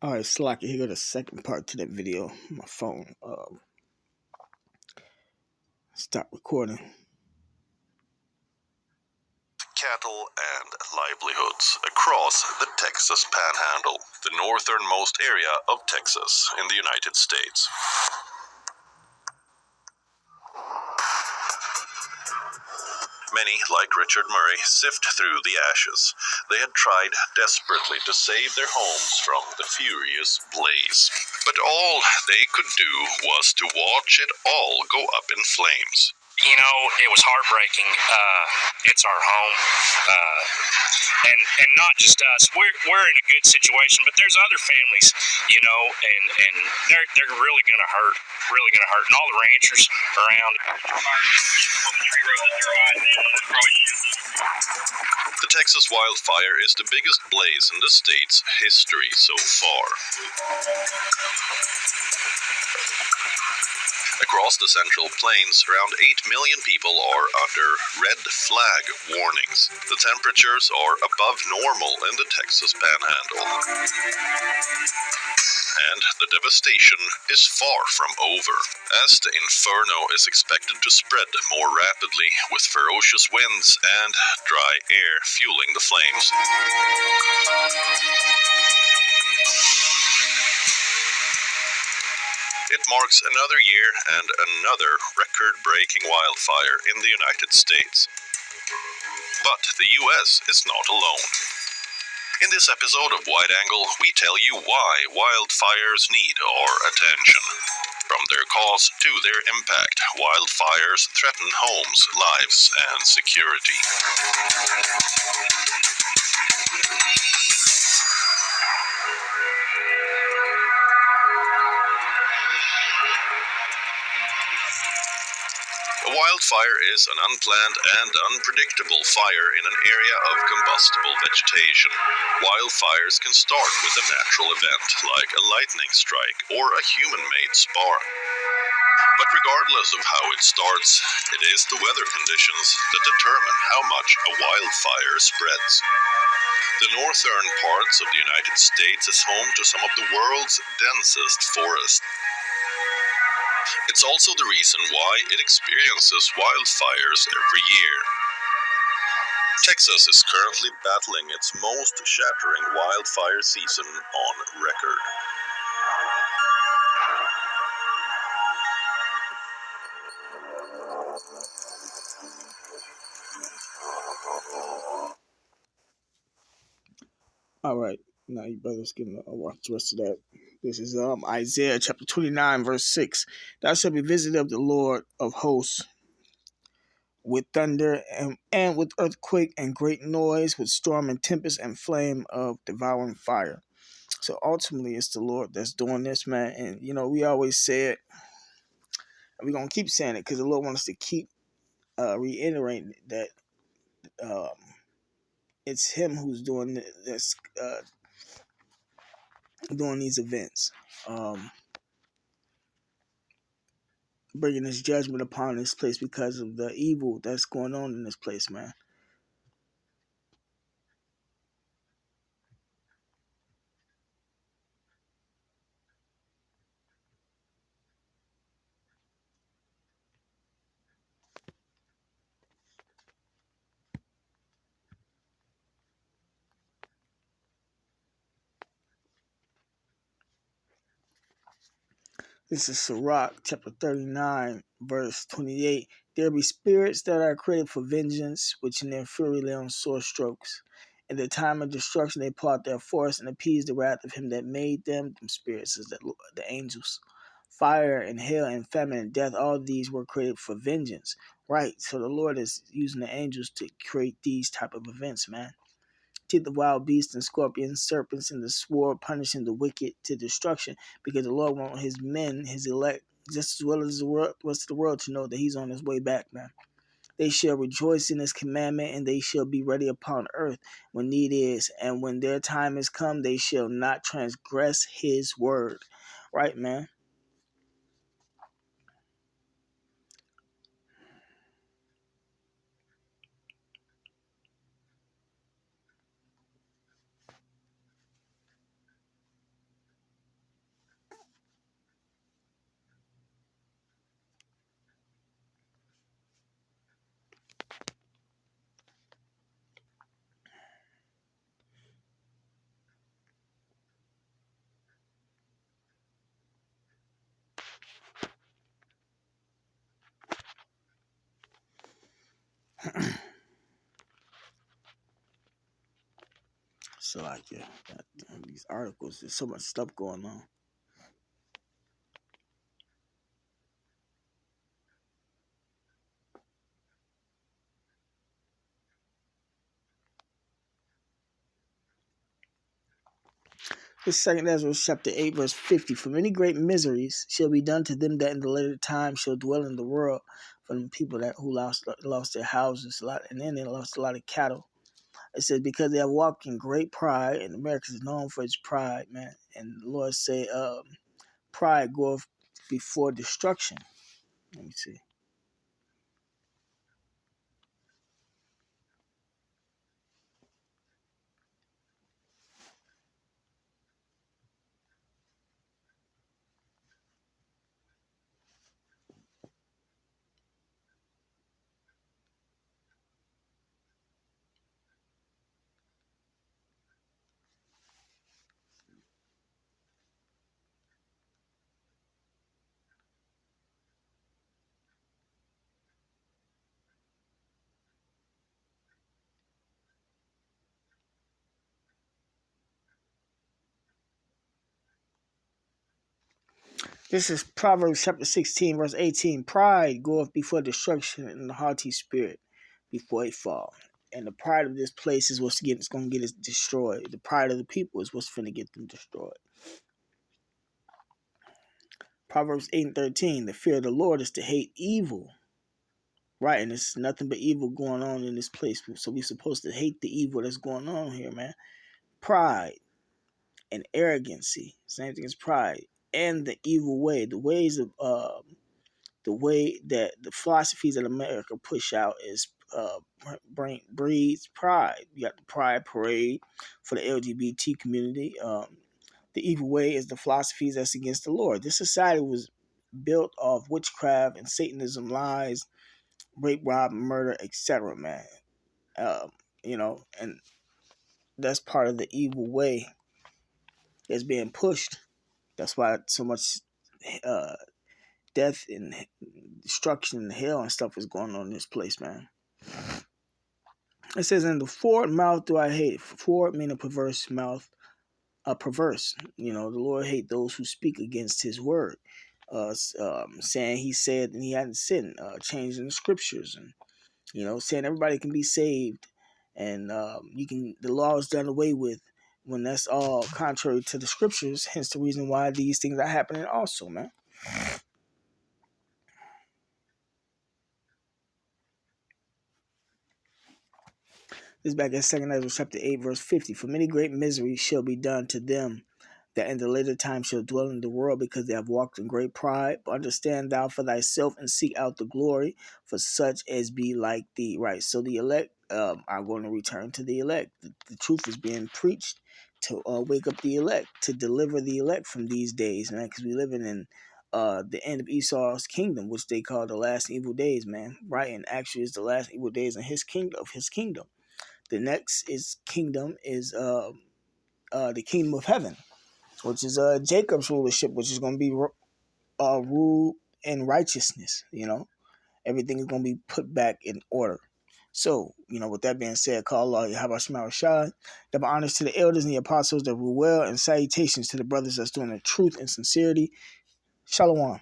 All right, Slacky, here go the second part to that video. My phone stopped recording. Cattle and livelihoods across the Texas Panhandle, the northernmost area of Texas in the United States. Many, like Richard Murray, sift through the ashes. They had tried desperately to save their homes from the furious blaze. But all they could do was to watch it all go up in flames. You know, it was heartbreaking. It's our home, and not just us. We're in a good situation, but there's other families, you know, and they're really gonna hurt, and all the ranchers around. The Texas wildfire is the biggest blaze in the state's history so far. Across the Central Plains, around 8 million people are under red flag warnings. The temperatures are above normal in the Texas Panhandle. And the devastation is far from over, as the inferno is expected to spread more rapidly, with ferocious winds and dry air fueling the flames. It marks another year and another record-breaking wildfire in the United States. But the U.S. is not alone. In this episode of Wide Angle, we tell you why wildfires need our attention. From their cause to their impact, wildfires threaten homes, lives, and security. A wildfire is an unplanned and unpredictable fire in an area of combustible vegetation. Wildfires can start with a natural event, like a lightning strike or a human-made spark. But regardless of how it starts, it is the weather conditions that determine how much a wildfire spreads. The northern parts of the United States is home to some of the world's densest forests. It's also the reason why it experiences wildfires every year. Texas is currently battling its most shattering wildfire season on record. All right, now you brothers can watch the rest of that. This is Isaiah chapter 29, verse 6. Thou shalt be visited of the Lord of hosts with thunder and with earthquake and great noise, with storm and tempest and flame of devouring fire. So ultimately, it's the Lord that's doing this, man. And, you know, we always say it, and we're going to keep saying it because the Lord wants us to keep reiterating that it's Him who's doing this, doing these events. Bringing His judgment upon this place because of the evil that's going on in this place, man. This is Sirach, chapter 39, verse 28. There be spirits that are created for vengeance, which in their fury lay on sore strokes. In the time of destruction they plot their force and appease the wrath of him that made them. Them spirits is the angels. Fire and hail and famine and death, all these were created for vengeance. Right, so the Lord is using the angels to create these type of events, man. Take the wild beasts and scorpions, serpents, and the sword, punishing the wicked to destruction, because the Lord wants His men, His elect, just as well as the rest of the world, to know that He's on His way back, man. They shall rejoice in His commandment, and they shall be ready upon earth when need is, and when their time is come, they shall not transgress His word. Right, man? So like, yeah, these articles, there's so much stuff going on. This second Ezra chapter 8, verse 50. For many great miseries shall be done to them that in the later time shall dwell in the world, from the people who lost their houses a lot, and then they lost a lot of cattle. It says, because they have walked in great pride, and America is known for its pride, man. And the Lord say, pride goeth before destruction. Let me see. This is Proverbs chapter 16, verse 18. Pride goeth before destruction, and the haughty spirit before a fall. And the pride of this place is what's going to get us destroyed. The pride of the people is what's going to get them destroyed. Proverbs 8 and 13. The fear of the Lord is to hate evil. Right, and there's nothing but evil going on in this place. So we're supposed to hate the evil that's going on here, man. Pride and arrogancy. Same thing as pride. And the evil way. The ways of the way that the philosophies that America push out is breeds pride. You got the pride parade for the LGBT community. The evil way is the philosophies that's against the Lord. This society was built off witchcraft and Satanism, lies, rape, rob, murder, etc. Man, and that's part of the evil way that's being pushed. That's why so much death and destruction and hell and stuff is going on in this place, man. It says, in the forward mouth do I hate. Forward meaning perverse mouth. Perverse. The Lord hate those who speak against his word. Saying he said and he hadn't sinned. Changing the scriptures and, saying everybody can be saved. And the law is done away with when that's all contrary to the scriptures. Hence the reason why these things are happening also, man. This is back in 2 Ezra chapter 8, verse 50. For many great miseries shall be done to them that in the later time shall dwell in the world, because they have walked in great pride. But understand thou for thyself and seek out the glory for such as be like thee. Right. So the elect are going to return to the elect. The truth is being preached to wake up the elect, to deliver the elect from these days, man, because we're living in the end of Esau's kingdom, which they call the last evil days, man. Right. And actually it's the last evil days in his kingdom. The next kingdom is the kingdom of heaven, which is Jacob's rulership, which is going to be rule in righteousness. Everything is going to be put back in order. So, with that being said, call Allah Yahweh Shema Rashad. Double honors to the elders and the apostles that rule well, and salutations to the brothers that's doing the truth and sincerity. Shalom.